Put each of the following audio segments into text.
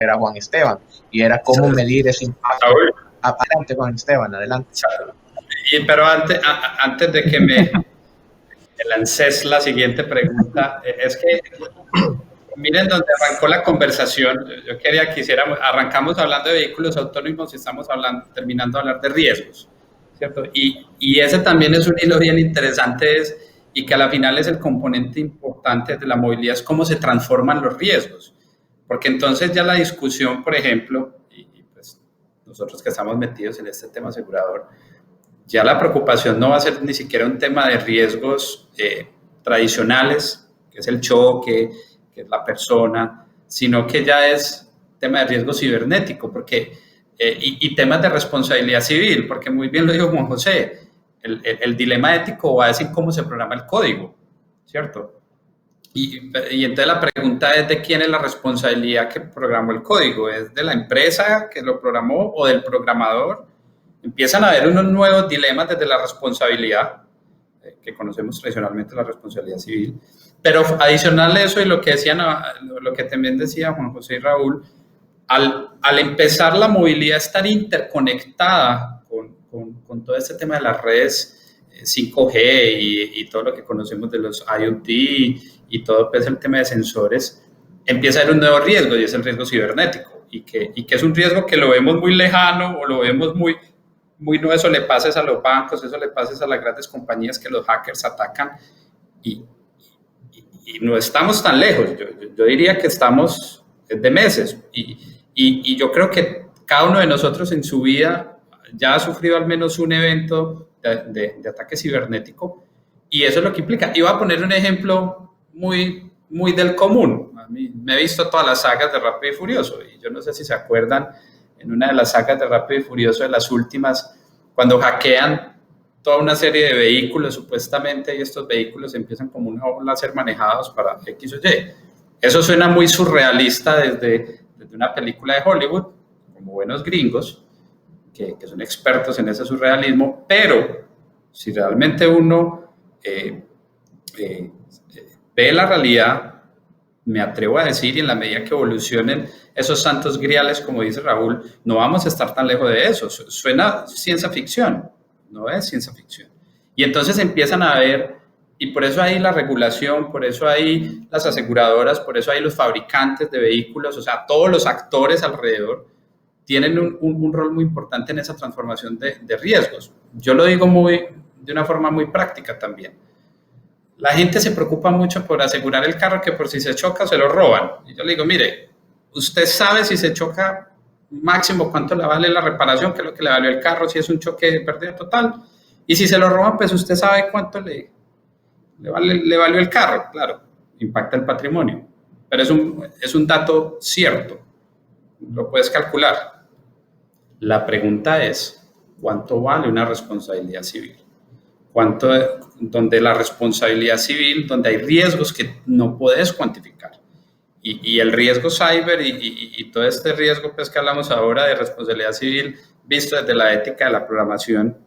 era Juan Esteban, y era cómo medir ese impacto. Adelante, Juan Esteban, adelante. Pero antes de que me lances la siguiente pregunta, es que miren donde arrancó la conversación. Yo quería que arrancamos hablando de vehículos autónomos y estamos terminando de hablar de riesgos, ¿cierto? Y ese también es un hilo bien interesante, y que a la final es el componente importante de la movilidad, es cómo se transforman los riesgos. Porque entonces ya la discusión, por ejemplo, y pues nosotros que estamos metidos en este tema asegurador, ya la preocupación no va a ser ni siquiera un tema de riesgos tradicionales, que es el choque, que es la persona, sino que ya es tema de riesgo cibernético, porque, y temas de responsabilidad civil, porque muy bien lo dijo Juan José, el dilema ético va a decir cómo se programa el código, ¿cierto? Y entonces la pregunta es de quién es la responsabilidad que programó el código, ¿es de la empresa que lo programó o del programador? Empiezan a haber unos nuevos dilemas desde la responsabilidad, que conocemos tradicionalmente la responsabilidad civil, pero adicional a eso y lo que también decía Juan José y Raúl, al empezar la movilidad a estar interconectada con todo este tema de las redes 5G y todo lo que conocemos de los IoT y todo pues, el tema de sensores, empieza a haber un nuevo riesgo, y es el riesgo cibernético, y que es un riesgo que lo vemos muy lejano o lo vemos muy no, eso le pasa a los bancos, eso le pasa a las grandes compañías que los hackers atacan, y no estamos tan lejos. Yo diría que estamos de meses, y yo creo que cada uno de nosotros en su vida ya ha sufrido al menos un evento de ataque cibernético, y eso es lo que implica. Iba a poner un ejemplo muy del común. A mí, me he visto todas las sagas de Rápido y Furioso, y yo no sé si se acuerdan, en una de las sagas de Rápido y Furioso, de las últimas, cuando hackean toda una serie de vehículos supuestamente, y estos vehículos empiezan como una ola a ser manejados para X o Y. Eso suena muy surrealista desde una película de Hollywood, como buenos gringos, que son expertos en ese surrealismo, pero si realmente uno ve la realidad, me atrevo a decir, y en la medida que evolucionen esos santos griales, como dice Raúl, no vamos a estar tan lejos de eso. Suena ciencia ficción, no es ciencia ficción. Y entonces empiezan a ver, y por eso hay la regulación, por eso hay las aseguradoras, por eso hay los fabricantes de vehículos, o sea, todos los actores alrededor tienen un rol muy importante en esa transformación de riesgos. Yo lo digo de una forma muy práctica también. La gente se preocupa mucho por asegurar el carro, que por si se choca se lo roban. Y yo le digo, mire, usted sabe si se choca máximo cuánto le vale la reparación, que es lo que le valió el carro, si es un choque de pérdida total. Y si se lo roban, pues usted sabe cuánto le valió el carro. Claro, impacta el patrimonio, pero es un dato cierto, lo puedes calcular. La pregunta es, ¿cuánto vale una responsabilidad civil? Donde la responsabilidad civil, donde hay riesgos que no puedes cuantificar. Y el riesgo cyber y todo este riesgo pues, que hablamos ahora de responsabilidad civil, visto desde la ética de la programación,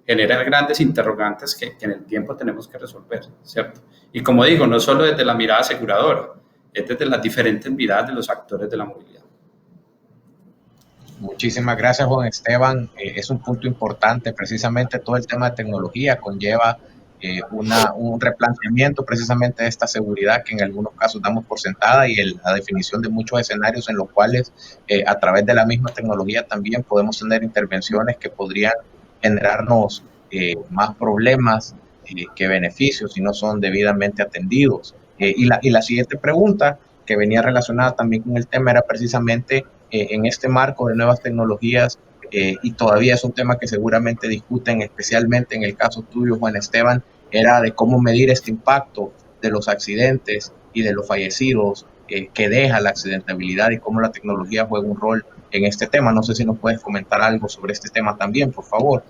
genera grandes interrogantes que en el tiempo tenemos que resolver, ¿cierto? Y como digo, no solo desde la mirada aseguradora, es desde las diferentes miradas de los actores de la movilidad. Muchísimas gracias, Juan Esteban. Es un punto importante. Precisamente todo el tema de tecnología conlleva un replanteamiento precisamente de esta seguridad que en algunos casos damos por sentada, y la definición de muchos escenarios en los cuales a través de la misma tecnología también podemos tener intervenciones que podrían generarnos más problemas que beneficios si no son debidamente atendidos. Y la siguiente pregunta, que venía relacionada también con el tema, era precisamente en este marco de nuevas tecnologías, y todavía es un tema que seguramente discuten, especialmente en el caso tuyo, Juan Esteban, era de cómo medir este impacto de los accidentes y de los fallecidos que deja la accidentabilidad, y cómo la tecnología juega un rol en este tema. No sé si nos puedes comentar algo sobre este tema también, por favor.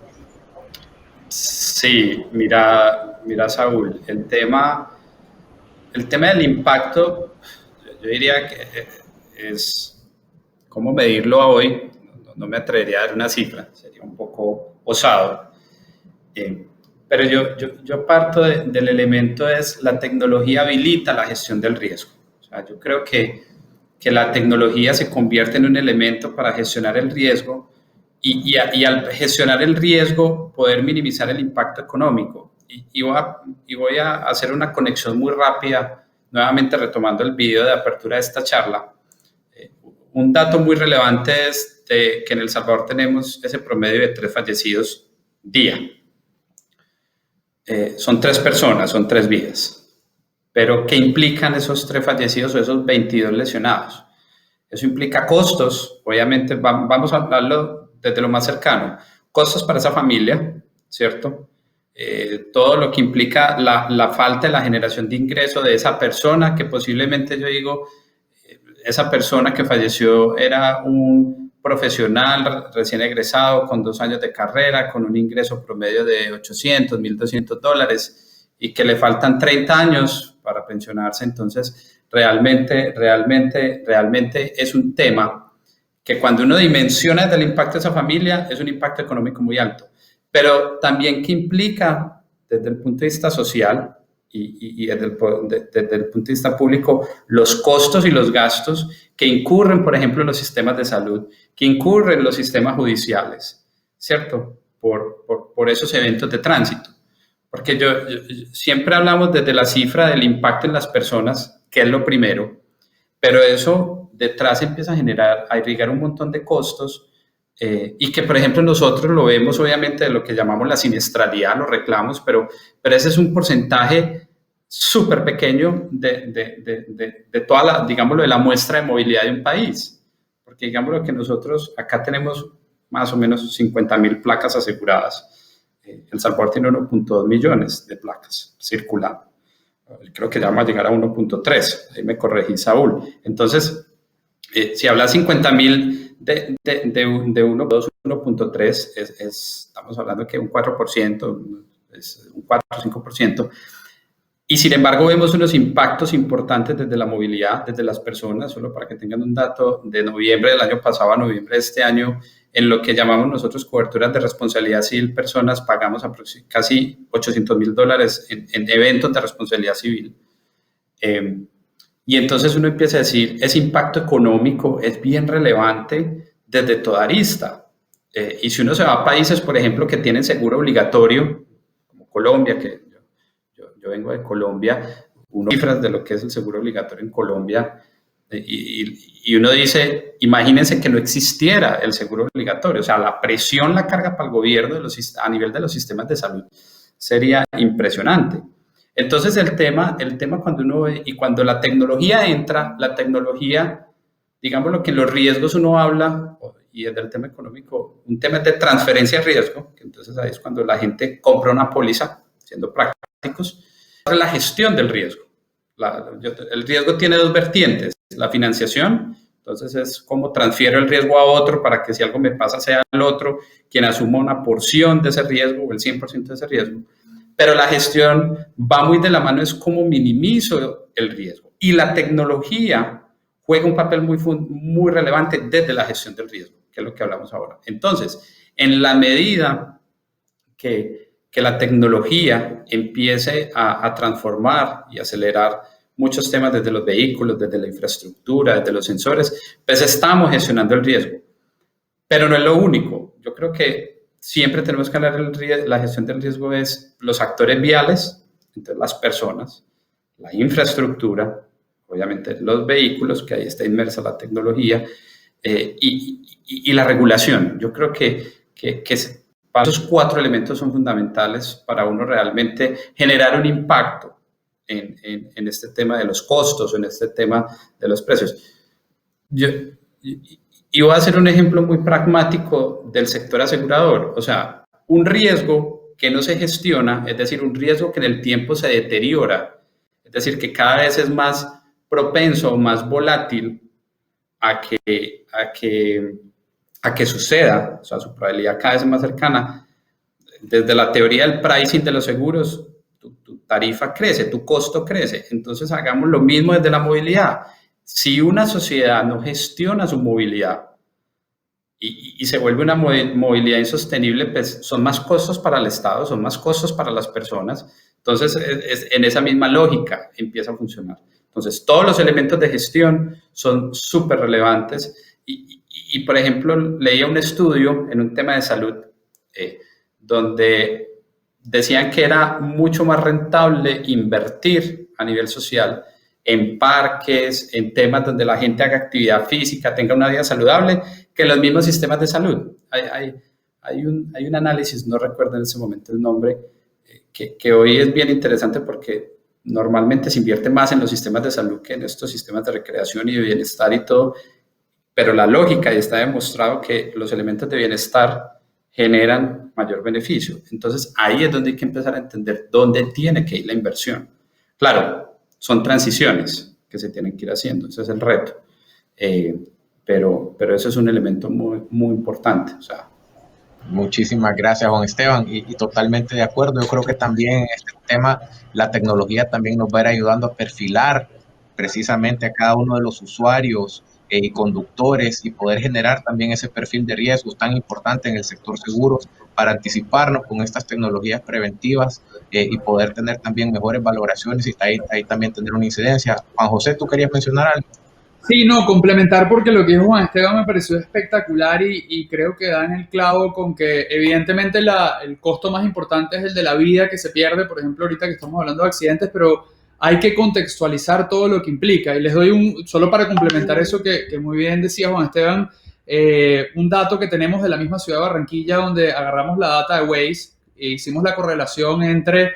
Sí, mira Saúl, el tema del impacto, yo diría que es cómo medirlo hoy. No me atrevería a dar una cifra, sería un poco osado. Pero yo parto del elemento es la tecnología habilita la gestión del riesgo. O sea, yo creo que que la tecnología se convierte en un elemento para gestionar el riesgo y al gestionar el riesgo poder minimizar el impacto económico. Y voy a hacer una conexión muy rápida, nuevamente retomando el video de apertura de esta charla. Un dato muy relevante es que en El Salvador tenemos ese promedio de 3 fallecidos día. Son 3 personas, son 3 vidas. Pero, ¿qué implican esos 3 fallecidos o esos 22 lesionados? Eso implica costos, obviamente, vamos a hablarlo desde lo más cercano. Costos para esa familia, ¿cierto? Todo lo que implica la falta de la generación de ingreso de esa persona, que posiblemente yo digo, esa persona que falleció era un profesional recién egresado con 2 años de carrera, con un ingreso promedio de $800, $1,200 y que le faltan 30 años para pensionarse. Entonces, realmente es un tema que cuando uno dimensiona del impacto de esa familia, es un impacto económico muy alto, pero también que implica desde el punto de vista social y desde el punto de vista público, los costos y los gastos que incurren, por ejemplo, en los sistemas de salud, que incurren en los sistemas judiciales, ¿cierto? Por esos eventos de tránsito. Porque yo siempre hablamos desde la cifra del impacto en las personas, que es lo primero, pero eso detrás empieza a irrigar un montón de costos y que, por ejemplo, nosotros lo vemos obviamente de lo que llamamos la siniestralidad, los reclamos, pero ese es un porcentaje súper pequeño de toda la, digámoslo, de la muestra de movilidad de un país. Porque digámoslo que nosotros acá tenemos más o menos 50,000 placas aseguradas. El Salvador tiene 1.2 millones de placas circulando. Creo que ya vamos a llegar a 1.3. Ahí me corregí, Saúl. Entonces, si hablas 50,000 de 1.2, 1.3, estamos hablando que un 4%, es un 4 o 5%. Y sin embargo, vemos unos impactos importantes desde la movilidad, desde las personas, solo para que tengan un dato, de noviembre del año pasado a noviembre de este año, en lo que llamamos nosotros coberturas de responsabilidad civil, personas pagamos casi $800,000 en eventos de responsabilidad civil. Y entonces uno empieza a decir, ese impacto económico es bien relevante desde toda arista. Y si uno se va a países, por ejemplo, que tienen seguro obligatorio, como Colombia, que yo vengo de Colombia, uno cifras de lo que es el seguro obligatorio en Colombia, y uno dice, imagínense que no existiera el seguro obligatorio, o sea, la presión, la carga para el gobierno a nivel de los sistemas de salud sería impresionante. Entonces el tema cuando uno ve, y cuando la tecnología entra, la tecnología, digámoslo que en los riesgos uno habla, y desde el tema económico, un tema de transferencia de riesgo, que entonces ahí es cuando la gente compra una póliza, siendo prácticos, la gestión del riesgo. El riesgo tiene 2 vertientes, la financiación, entonces es cómo transfiero el riesgo a otro para que si algo me pasa sea el otro quien asuma una porción de ese riesgo o el 100% de ese riesgo, pero la gestión va muy de la mano, es cómo minimizo el riesgo, y la tecnología juega un papel muy relevante desde la gestión del riesgo, que es lo que hablamos ahora. Entonces, en la medida que la tecnología empiece a transformar y acelerar muchos temas desde los vehículos, desde la infraestructura, desde los sensores, pues estamos gestionando el riesgo. Pero no es lo único. Yo creo que siempre tenemos que hablar de la gestión del riesgo es los actores viales, entonces las personas, la infraestructura, obviamente los vehículos, que ahí está inmersa la tecnología, y la regulación. Yo creo que esos 4 elementos son fundamentales para uno realmente generar un impacto en este tema de los costos, en este tema de los precios. Y voy a hacer un ejemplo muy pragmático del sector asegurador. O sea, un riesgo que no se gestiona, es decir, un riesgo que en el tiempo se deteriora, es decir, que cada vez es más propenso o más volátil a que suceda, o sea, su probabilidad cada vez es más cercana. Desde la teoría del pricing de los seguros, tu tarifa crece, tu costo crece. Entonces, hagamos lo mismo desde la movilidad. Si una sociedad no gestiona su movilidad y se vuelve una movilidad insostenible, pues son más costos para el Estado, son más costos para las personas. Entonces, en esa misma lógica empieza a funcionar. Entonces, todos los elementos de gestión son súper relevantes y, por ejemplo, leía un estudio en un tema de salud donde decían que era mucho más rentable invertir a nivel social en parques, en temas donde la gente haga actividad física, tenga una vida saludable, que los mismos sistemas de salud. Hay un análisis, no recuerdo en ese momento el nombre, que hoy es bien interesante porque normalmente se invierte más en los sistemas de salud que en estos sistemas de recreación y de bienestar y todo, pero la lógica, y está demostrado que los elementos de bienestar generan mayor beneficio. Entonces, ahí es donde hay que empezar a entender dónde tiene que ir la inversión. Claro, son transiciones que se tienen que ir haciendo, ese es el reto. Pero eso es un elemento muy, muy importante. O sea, muchísimas gracias, Juan Esteban, y totalmente de acuerdo. Yo creo que también en este tema la tecnología también nos va a ir ayudando a perfilar precisamente a cada uno de los usuarios y conductores y poder generar también ese perfil de riesgos tan importante en el sector seguros para anticiparnos con estas tecnologías preventivas y poder tener también mejores valoraciones y ahí también tener una incidencia. Juan José, ¿tú querías mencionar algo? Sí, no, complementar porque lo que dijo Juan Esteban me pareció espectacular y creo que da en el clavo con que evidentemente el costo más importante es el de la vida que se pierde, por ejemplo, ahorita que estamos hablando de accidentes, pero hay que contextualizar todo lo que implica. Y les doy solo para complementar eso que muy bien decía Juan Esteban, un dato que tenemos de la misma ciudad de Barranquilla, donde agarramos la data de Waze e hicimos la correlación entre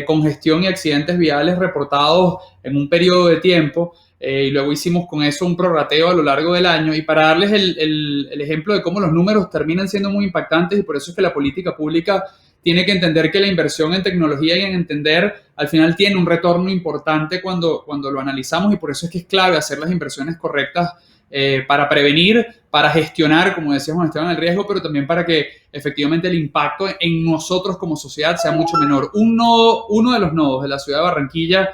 congestión y accidentes viales reportados en un periodo de tiempo. Y luego hicimos con eso un prorrateo a lo largo del año y para darles el ejemplo de cómo los números terminan siendo muy impactantes y por eso es que la política pública tiene que entender que la inversión en tecnología y en entender al final tiene un retorno importante cuando lo analizamos y por eso es que es clave hacer las inversiones correctas para prevenir, para gestionar, como decía Juan Esteban, el riesgo, pero también para que efectivamente el impacto en nosotros como sociedad sea mucho menor. Uno de los nodos de la ciudad de Barranquilla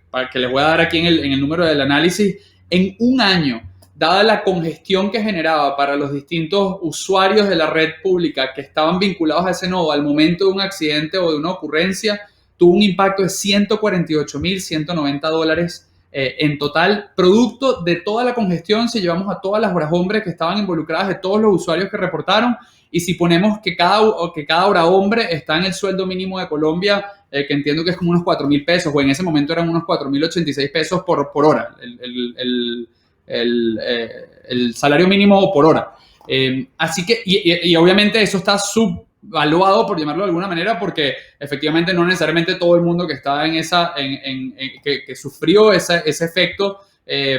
para que les voy a dar aquí en el número del análisis, en un año, dada la congestión que generaba para los distintos usuarios de la red pública que estaban vinculados a ese nodo al momento de un accidente o de una ocurrencia, tuvo un impacto de $148,190 en total, producto de toda la congestión. Si llevamos a todas las horas hombres que estaban involucradas, de todos los usuarios que reportaron, y si ponemos que cada hora hombre está en el sueldo mínimo de Colombia, que entiendo que es como unos 4.000 pesos, o en ese momento eran unos 4.086 pesos por hora, el salario mínimo por hora. Así que, y obviamente eso está subvaluado, por llamarlo de alguna manera, porque efectivamente no necesariamente todo el mundo que está que sufrió ese efecto,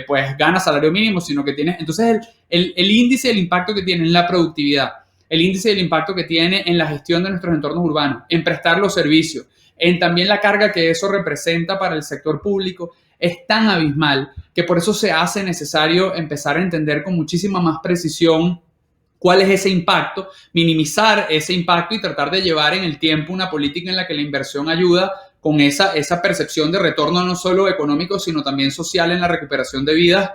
pues gana salario mínimo, sino que tiene, entonces el índice del impacto que tiene en la productividad, el índice del impacto que tiene en la gestión de nuestros entornos urbanos, en prestar los servicios, en también la carga que eso representa para el sector público, es tan abismal que por eso se hace necesario empezar a entender con muchísima más precisión cuál es ese impacto, minimizar ese impacto y tratar de llevar en el tiempo una política en la que la inversión ayuda con esa percepción de retorno no solo económico, sino también social en la recuperación de vidas,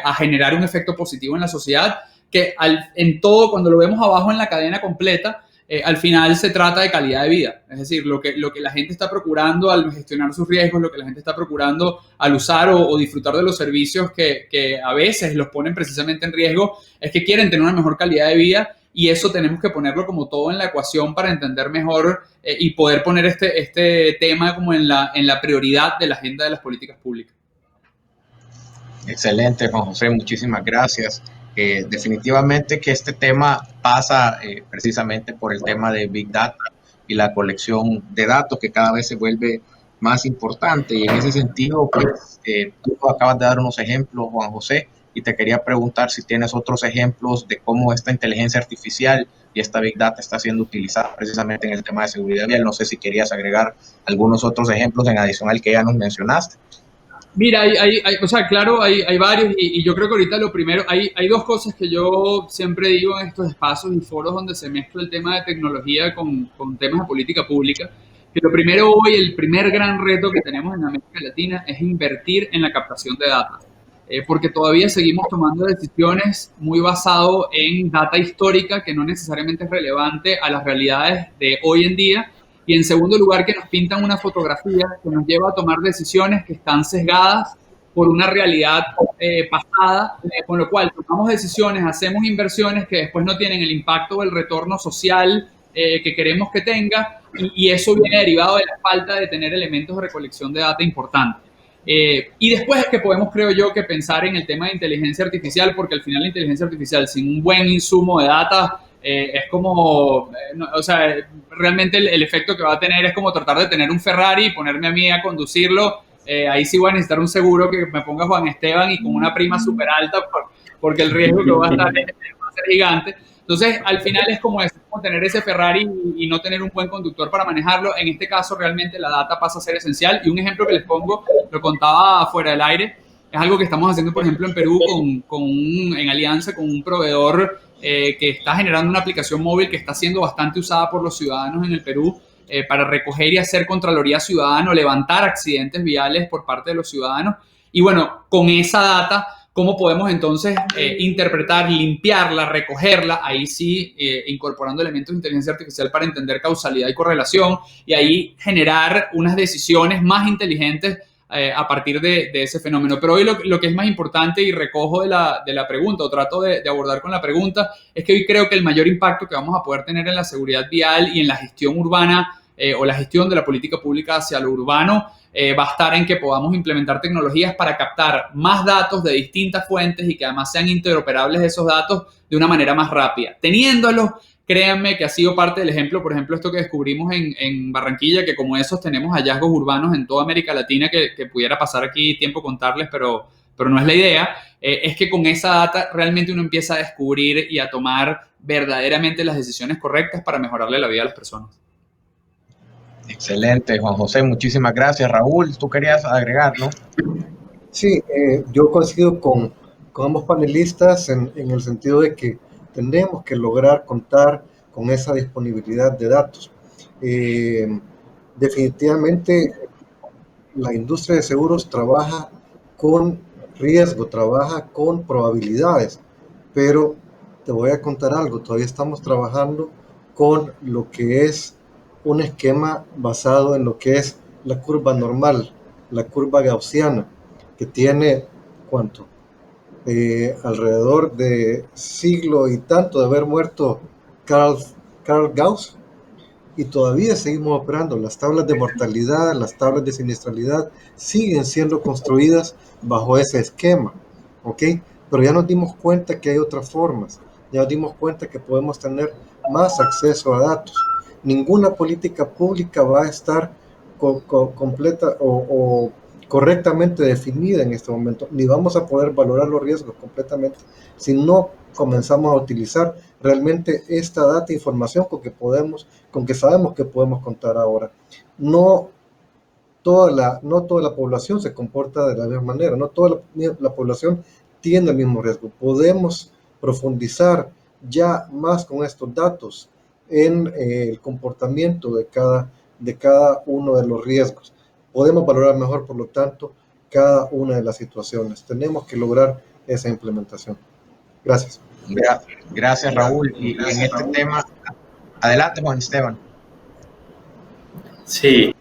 a generar un efecto positivo en la sociedad, que en todo, cuando lo vemos abajo en la cadena completa, al final se trata de calidad de vida. Es decir, lo que la gente está procurando al gestionar sus riesgos, lo que la gente está procurando al usar o disfrutar de los servicios que a veces los ponen precisamente en riesgo, es que quieren tener una mejor calidad de vida, y eso tenemos que ponerlo como todo en la ecuación para entender mejor y poder poner este tema como en la prioridad de la agenda de las políticas públicas. Excelente, Juan José, muchísimas gracias. Definitivamente que este tema pasa precisamente por el tema de Big Data y la colección de datos que cada vez se vuelve más importante, y en ese sentido, pues tú acabas de dar unos ejemplos, Juan José, y te quería preguntar si tienes otros ejemplos de cómo esta inteligencia artificial y esta Big Data está siendo utilizada precisamente en el tema de seguridad vial. No sé si querías agregar algunos otros ejemplos en adición al que ya nos mencionaste. Mira, o sea, claro, hay varios y yo creo que ahorita lo primero, hay dos cosas que yo siempre digo en estos espacios y foros donde se mezcla el tema de tecnología con temas de política pública, que lo primero hoy, el primer gran reto que tenemos en América Latina es invertir en la captación de datos, porque todavía seguimos tomando decisiones muy basado en data histórica que no necesariamente es relevante a las realidades de hoy en día. Y en segundo lugar, que nos pintan una fotografía que nos lleva a tomar decisiones que están sesgadas por una realidad pasada, con lo cual tomamos decisiones, hacemos inversiones que después no tienen el impacto o el retorno social que queremos que tenga, y eso viene derivado de la falta de tener elementos de recolección de data importantes. Y después es que podemos, creo yo, que pensar en el tema de inteligencia artificial, porque al final la inteligencia artificial sin un buen insumo de data es como, no, o sea, realmente el efecto que va a tener es como tratar de tener un Ferrari y ponerme a mí a conducirlo. Ahí sí voy a necesitar un seguro que me ponga Juan Esteban y con una prima súper alta, porque el riesgo que va a estar va a ser gigante. Entonces, al final es como tener ese Ferrari y no tener un buen conductor para manejarlo. En este caso, realmente la data pasa a ser esencial. Y un ejemplo que les pongo, lo contaba fuera del aire, es algo que estamos haciendo, por ejemplo, en Perú en alianza con un proveedor que está generando una aplicación móvil que está siendo bastante usada por los ciudadanos en el Perú para recoger y hacer contraloría ciudadana, levantar accidentes viales por parte de los ciudadanos. Y bueno, con esa data, ¿cómo podemos entonces interpretar, limpiarla, recogerla? Ahí sí, incorporando elementos de inteligencia artificial para entender causalidad y correlación, y ahí generar unas decisiones más inteligentes a partir de ese fenómeno. Pero hoy lo que es más importante, y recojo de la pregunta, o trato de abordar con la pregunta, es que hoy creo que el mayor impacto que vamos a poder tener en la seguridad vial y en la gestión urbana o la gestión de la política pública hacia lo urbano va a estar en que podamos implementar tecnologías para captar más datos de distintas fuentes y que además sean interoperables esos datos de una manera más rápida. Teniéndolos, créanme que ha sido parte del ejemplo, por ejemplo, esto que descubrimos en Barranquilla, que como esos tenemos hallazgos urbanos en toda América Latina, que pudiera pasar aquí tiempo contarles, pero no es la idea, es que con esa data realmente uno empieza a descubrir y a tomar verdaderamente las decisiones correctas para mejorarle la vida a las personas. Excelente, Juan José, muchísimas gracias. Raúl, tú querías agregar, ¿no? Sí, yo coincido con ambos panelistas en el sentido de que tenemos que lograr contar con esa disponibilidad de datos. Definitivamente la industria de seguros trabaja con riesgo, trabaja con probabilidades, pero te voy a contar algo, todavía estamos trabajando con lo que es un esquema basado en lo que es la curva normal, la curva gaussiana, que tiene, ¿cuánto? Alrededor de siglo y tanto de haber muerto Carl Gauss, y todavía seguimos operando. Las tablas de mortalidad, las tablas de siniestralidad siguen siendo construidas bajo ese esquema, ¿ok? Pero ya nos dimos cuenta que hay otras formas, ya nos dimos cuenta que podemos tener más acceso a datos. Ninguna política pública va a estar completa o correctamente definida en este momento, ni vamos a poder valorar los riesgos completamente si no comenzamos a utilizar realmente esta data e información con que sabemos que podemos contar ahora. No toda la población se comporta de la misma manera, no toda la población tiene el mismo riesgo. Podemos profundizar ya más con estos datos en el comportamiento de cada uno de los riesgos. Podemos valorar mejor, por lo tanto, cada una de las situaciones. Tenemos que lograr esa implementación. Gracias. Gracias, Raúl. Y en este tema, adelante, Juan Esteban. Sí,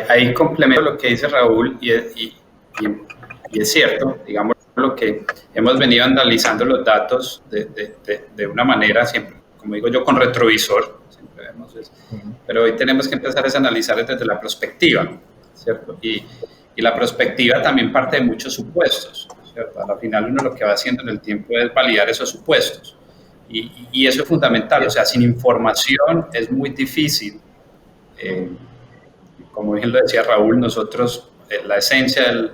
ahí complemento lo que dice Raúl y es cierto, digamos, lo que hemos venido analizando los datos de una manera, siempre, como digo yo, con retrovisor, siempre vemos eso, pero hoy tenemos que empezar a analizar desde la perspectiva, ¿cierto? Y la perspectiva también parte de muchos supuestos, ¿cierto? Al final uno lo que va haciendo en el tiempo es validar esos supuestos, y eso es fundamental. O sea, sin información es muy difícil. Como bien lo decía Raúl, nosotros, la esencia del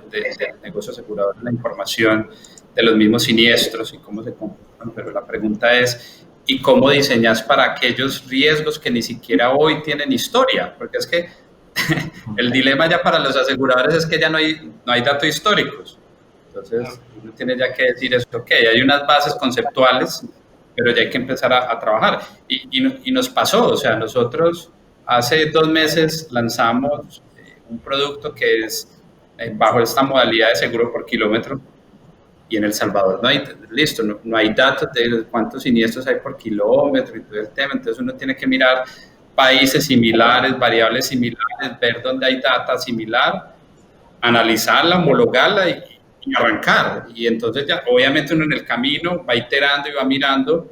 negocio asegurador es la información de los mismos siniestros y cómo se comportan, pero la pregunta es, ¿y cómo diseñas para aquellos riesgos que ni siquiera hoy tienen historia? Porque es que el dilema ya para los aseguradores es que ya no hay datos históricos. Entonces, uno tiene ya que decir esto, ok, hay unas bases conceptuales, pero ya hay que empezar a trabajar. Y nos pasó, o sea, nosotros hace 2 meses lanzamos un producto que es bajo esta modalidad de seguro por kilómetro, y en El Salvador no hay datos de cuántos siniestros hay por kilómetro y todo el tema. Entonces uno tiene que mirar países similares, variables similares, ver dónde hay data similar, analizarla, homologarla y arrancar. Y entonces ya, obviamente uno en el camino va iterando y va mirando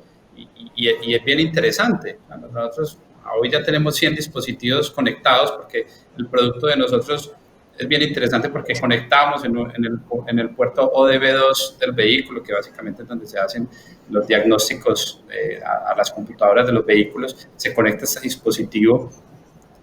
y es bien interesante. Nosotros hoy ya tenemos 100 dispositivos conectados porque el producto de nosotros es bien interesante porque conectamos en el puerto ODB2 del vehículo, que básicamente es donde se hacen los diagnósticos a las computadoras de los vehículos. Se conecta este dispositivo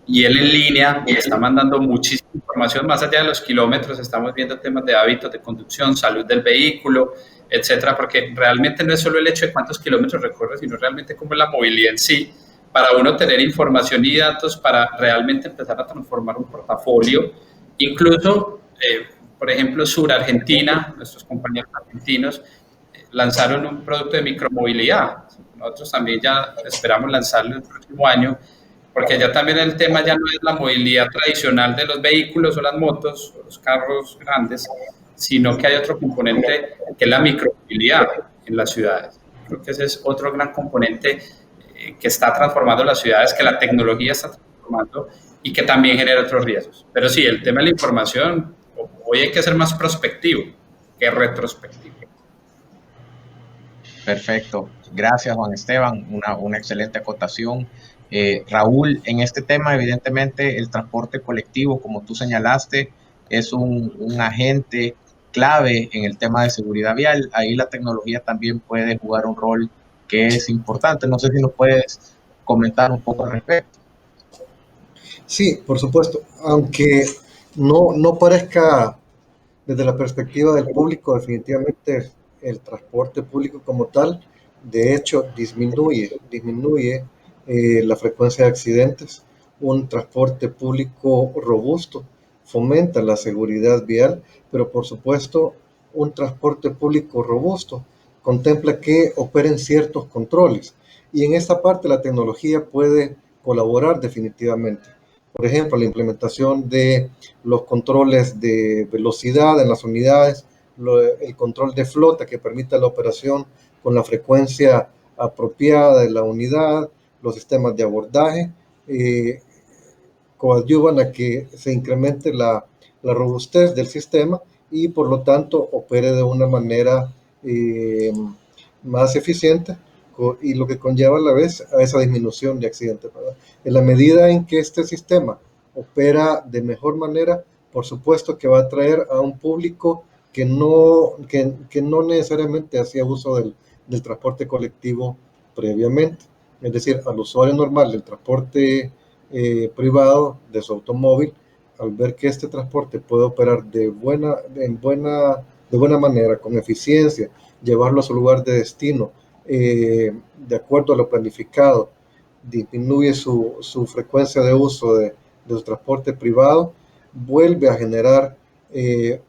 y él en línea está mandando muchísima información más allá de los kilómetros. Estamos viendo temas de hábitos de conducción, salud del vehículo, etcétera, porque realmente no es solo el hecho de cuántos kilómetros recorre, sino realmente cómo es la movilidad en sí, para uno tener información y datos para realmente empezar a transformar un portafolio. Incluso, por ejemplo, Sur Argentina, nuestros compañeros argentinos, lanzaron un producto de micromovilidad. Nosotros también ya esperamos lanzarlo el próximo año, porque ya también el tema ya no es la movilidad tradicional de los vehículos o las motos o los carros grandes, sino que hay otro componente que es la micromovilidad en las ciudades. Creo que ese es otro gran componente que está transformando las ciudades, que la tecnología está transformando y que también genera otros riesgos. Pero sí, el tema de la información, hoy hay que ser más prospectivo que retrospectivo. Perfecto. Gracias, Juan Esteban. Una excelente acotación. Raúl, en este tema, evidentemente, el transporte colectivo, como tú señalaste, es un agente clave en el tema de seguridad vial. Ahí la tecnología también puede jugar un rol que es importante. No sé si nos puedes comentar un poco al respecto. Sí, por supuesto, aunque no parezca desde la perspectiva del público, definitivamente el transporte público como tal, de hecho, disminuye la frecuencia de accidentes. Un transporte público robusto fomenta la seguridad vial, pero por supuesto, un transporte público robusto contempla que operen ciertos controles. Y en esta parte la tecnología puede colaborar definitivamente. Por ejemplo, la implementación de los controles de velocidad en las unidades, el control de flota que permita la operación con la frecuencia apropiada de la unidad, los sistemas de abordaje, coadyuvan a que se incremente la robustez del sistema y por lo tanto opere de una manera más eficiente y lo que conlleva a la vez a esa disminución de accidentes, ¿verdad? En la medida en que este sistema opera de mejor manera, por supuesto que va a atraer a un público que no necesariamente hacía uso del transporte colectivo previamente, es decir, al usuario normal del transporte privado de su automóvil, al ver que este transporte puede operar de buena manera, con eficiencia, llevarlo a su lugar de destino, de acuerdo a lo planificado, disminuye su frecuencia de uso de su transporte privado, vuelve a generar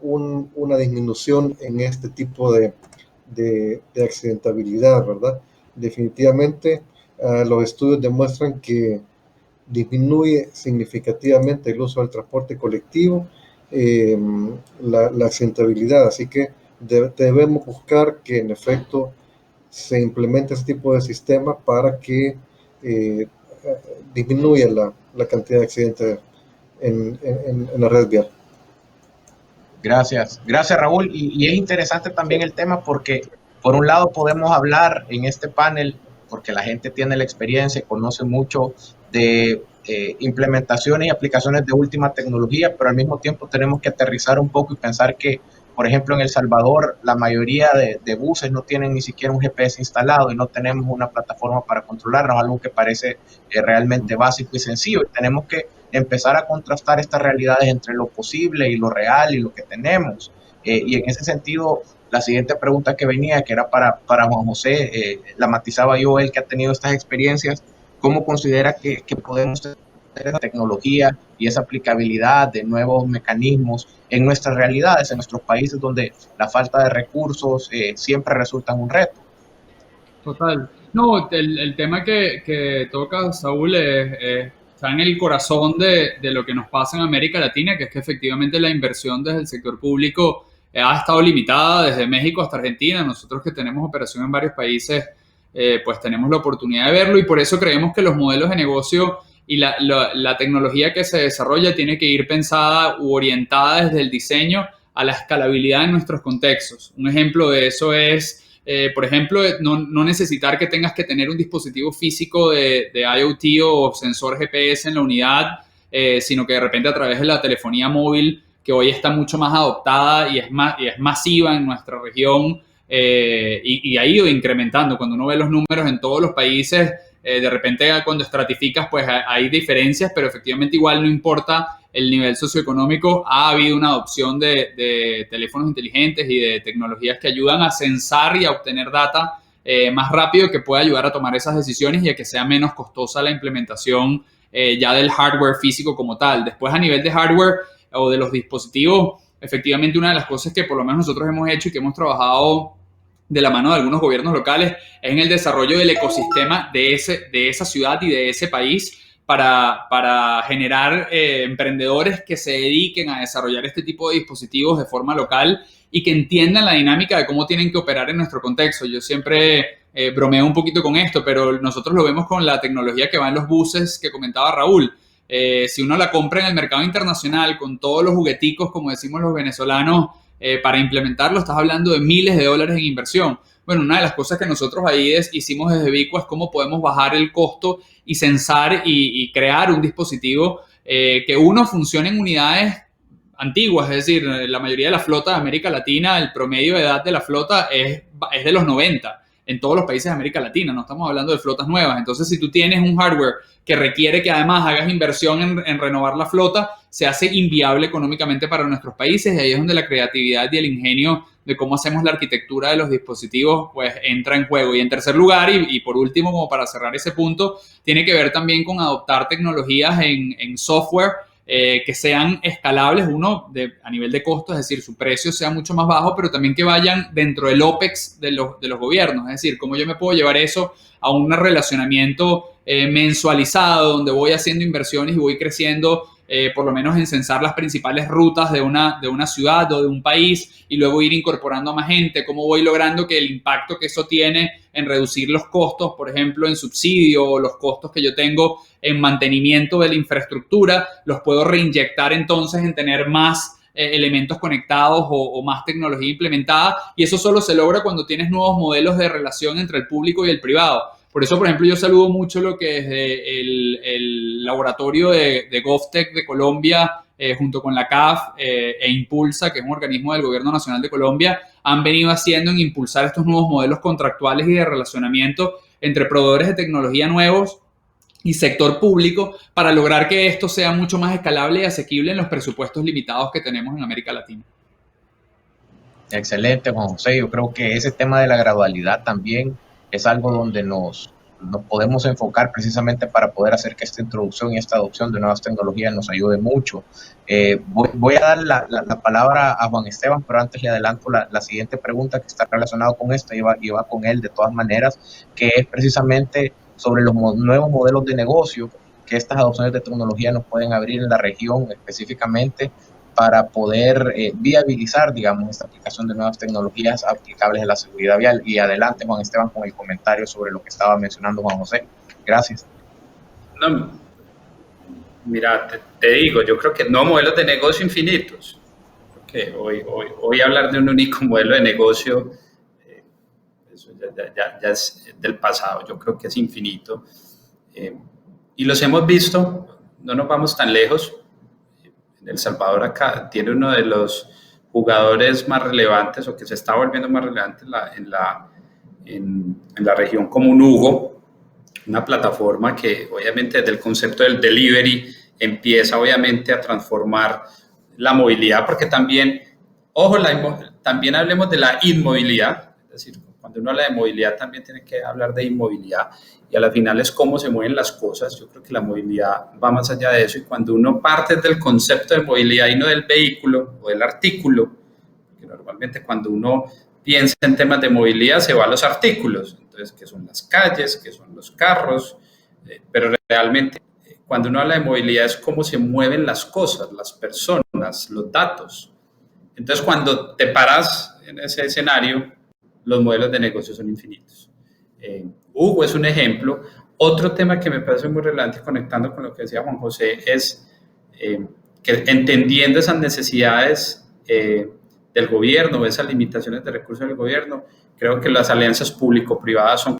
una disminución en este tipo de accidentabilidad, ¿verdad? Definitivamente, los estudios demuestran que disminuye significativamente el uso del transporte colectivo, la accidentabilidad, así que debemos buscar que en efecto se implemente ese tipo de sistema para que disminuya la cantidad de accidentes en la red vial. Gracias, gracias Raúl. Y es interesante también el tema porque por un lado podemos hablar en este panel, porque la gente tiene la experiencia y conoce mucho de implementaciones y aplicaciones de última tecnología, pero al mismo tiempo tenemos que aterrizar un poco y pensar que, por ejemplo, en El Salvador la mayoría de buses no tienen ni siquiera un GPS instalado y no tenemos una plataforma para controlarnos, algo que parece realmente básico y sencillo. Y tenemos que empezar a contrastar estas realidades entre lo posible y lo real y lo que tenemos. Y en ese sentido, la siguiente pregunta que venía, que era para Juan José, la matizaba yo, él que ha tenido estas experiencias, ¿cómo considera que podemos tener esa tecnología y esa aplicabilidad de nuevos mecanismos en nuestras realidades, en nuestros países donde la falta de recursos siempre resulta un reto? Total. No, el tema que toca Saúl está en el corazón de lo que nos pasa en América Latina, que es que efectivamente la inversión desde el sector público ha estado limitada desde México hasta Argentina. Nosotros que tenemos operación en varios países, pues tenemos la oportunidad de verlo y por eso creemos que los modelos de negocio y la tecnología que se desarrolla tiene que ir pensada u orientada desde el diseño a la escalabilidad en nuestros contextos. Un ejemplo de eso es, por ejemplo, no necesitar que tengas que tener un dispositivo físico de IoT o sensor GPS en la unidad, sino que de repente a través de la telefonía móvil, que hoy está mucho más adoptada y es masiva en nuestra región, y ha ido incrementando. Cuando uno ve los números en todos los países, de repente cuando estratificas, pues hay diferencias, pero efectivamente igual no importa el nivel socioeconómico, ha habido una adopción de teléfonos inteligentes y de tecnologías que ayudan a censar y a obtener data más rápido, que pueda ayudar a tomar esas decisiones y a que sea menos costosa la implementación ya del hardware físico como tal. Después, a nivel de hardware o de los dispositivos, efectivamente una de las cosas que por lo menos nosotros hemos hecho y que hemos trabajado de la mano de algunos gobiernos locales es en el desarrollo del ecosistema de esa ciudad y de ese país para generar emprendedores que se dediquen a desarrollar este tipo de dispositivos de forma local y que entiendan la dinámica de cómo tienen que operar en nuestro contexto. Yo siempre bromeo un poquito con esto, pero nosotros lo vemos con la tecnología que va en los buses que comentaba Raúl. Si uno la compra en el mercado internacional con todos los jugueticos, como decimos los venezolanos, para implementarlo, estás hablando de miles de dólares en inversión. Bueno, una de las cosas que nosotros ahí hicimos desde Vico es cómo podemos bajar el costo y censar y crear un dispositivo que uno funcione en unidades antiguas, es decir, la mayoría de la flota de América Latina, el promedio de edad de la flota es de los 90 en todos los países de América Latina, no estamos hablando de flotas nuevas. Entonces, si tú tienes un hardware que requiere que además hagas inversión en renovar la flota, se hace inviable económicamente para nuestros países, y ahí es donde la creatividad y el ingenio de cómo hacemos la arquitectura de los dispositivos pues entra en juego. Y en tercer lugar, y por último, como para cerrar ese punto, tiene que ver también con adoptar tecnologías en software que sean escalables, a nivel de costo, es decir, su precio sea mucho más bajo, pero también que vayan dentro del OPEX de los gobiernos, es decir, cómo yo me puedo llevar eso a un relacionamiento mensualizado, donde voy haciendo inversiones y voy creciendo, por lo menos en censar las principales rutas de una ciudad o de un país, y luego ir incorporando a más gente, cómo voy logrando que el impacto que eso tiene en reducir los costos, por ejemplo, en subsidio, o los costos que yo tengo en mantenimiento de la infraestructura, los puedo reinyectar entonces en tener más elementos conectados o más tecnología implementada, y eso solo se logra cuando tienes nuevos modelos de relación entre el público y el privado. Por eso, por ejemplo, yo saludo mucho lo que es el laboratorio de GovTech de Colombia, junto con la CAF e Impulsa, que es un organismo del Gobierno Nacional de Colombia, han venido haciendo en impulsar estos nuevos modelos contractuales y de relacionamiento entre proveedores de tecnología nuevos y sector público, para lograr que esto sea mucho más escalable y asequible en los presupuestos limitados que tenemos en América Latina. Excelente, Juan José. Yo creo que ese tema de la gradualidad también es algo donde nos podemos enfocar precisamente para poder hacer que esta introducción y esta adopción de nuevas tecnologías nos ayude mucho. Voy a dar la palabra a Juan Esteban, pero antes le adelanto la siguiente pregunta que está relacionada con esto, y va con él de todas maneras, que es precisamente sobre los nuevos modelos de negocio que estas adopciones de tecnología nos pueden abrir en la región específicamente, para poder viabilizar, digamos, esta aplicación de nuevas tecnologías aplicables a la seguridad vial. Y adelante, Juan Esteban, con el comentario sobre lo que estaba mencionando Juan José. Gracias. No, mira, te digo, yo creo que no modelos de negocio infinitos. Porque hoy hablar de un único modelo de negocio, eso ya es del pasado. Yo creo que es infinito. Y los hemos visto, no nos vamos tan lejos. El Salvador acá tiene uno de los jugadores más relevantes, o que se está volviendo más relevante en la región, como un Hugo, una plataforma que obviamente desde el concepto del delivery empieza obviamente a transformar la movilidad, porque también, ojo, también hablemos de la inmovilidad, es decir, cuando uno habla de movilidad también tiene que hablar de inmovilidad, y a la final es cómo se mueven las cosas. Yo creo que la movilidad va más allá de eso, y cuando uno parte del concepto de movilidad y no del vehículo o del artículo, que normalmente cuando uno piensa en temas de movilidad se va a los artículos, entonces, ¿qué son las calles? ¿Qué son los carros? Pero realmente cuando uno habla de movilidad es cómo se mueven las cosas, las personas, los datos. Entonces, cuando te paras en ese escenario, los modelos de negocio son infinitos. Hugo es un ejemplo. Otro tema que me parece muy relevante, conectando con lo que decía Juan José, es que entendiendo esas necesidades del gobierno, esas limitaciones de recursos del gobierno, creo que las alianzas público-privadas son